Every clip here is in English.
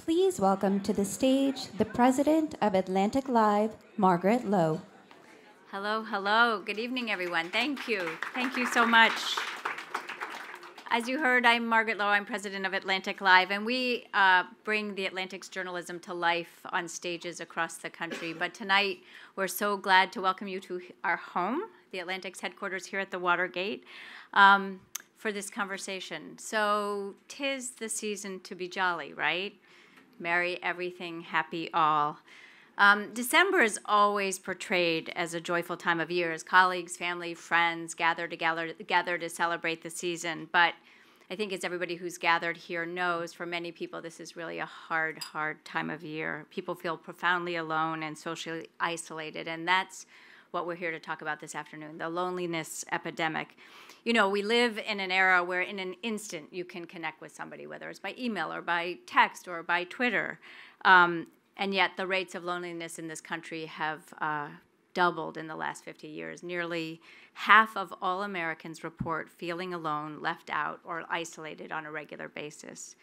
please welcome to the stage the president of AtlanticLIVE, Margaret Low. Hello, hello. Good evening, everyone. Thank you. Thank you so much. As you heard, I'm Margaret Low. I'm president of AtlanticLIVE, and we bring the Atlantic's journalism to life on stages across the country. But tonight, we're so glad to welcome you to our home, the Atlantic's headquarters here at the Watergate, for this conversation. So 'tis the season to be jolly, right? Merry everything, happy all. December is always portrayed as a joyful time of year as colleagues, family, friends gather to celebrate the season. But I think as everybody who's gathered here knows, for many people, this is really a hard, hard time of year. People feel profoundly alone and socially isolated, and that's what we're here to talk about this afternoon, the loneliness epidemic. You know, we live in an era where in an instant you can connect with somebody, whether it's by email or by text or by Twitter. And yet the rates of loneliness in this country have doubled in the last 50 years. Nearly half of all Americans report feeling alone, left out, or isolated on a regular basis.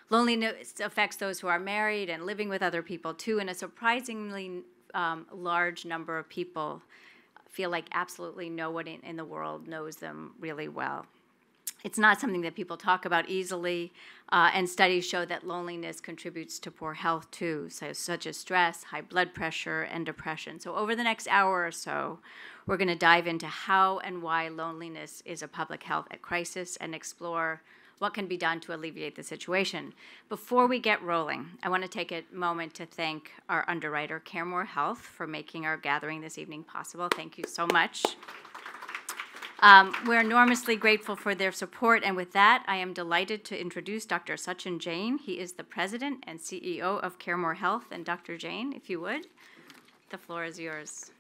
Loneliness affects those who are married and living with other people too, and a surprisingly large number of people feel like absolutely no one in the world knows them really well. It's not something that people talk about easily, and studies show that loneliness contributes to poor health too, such as stress, high blood pressure, and depression. So over the next hour or so, we're going to dive into how and why loneliness is a public health crisis and explore what can be done to alleviate the situation. Before we get rolling, I want to take a moment to thank our underwriter, CareMore Health, for making our gathering this evening possible. Thank you so much. We're enormously grateful for their support, and with that, I am delighted to introduce Dr. Sachin Jain. He is the president and CEO of CareMore Health. And Dr. Jain, if you would, the floor is yours.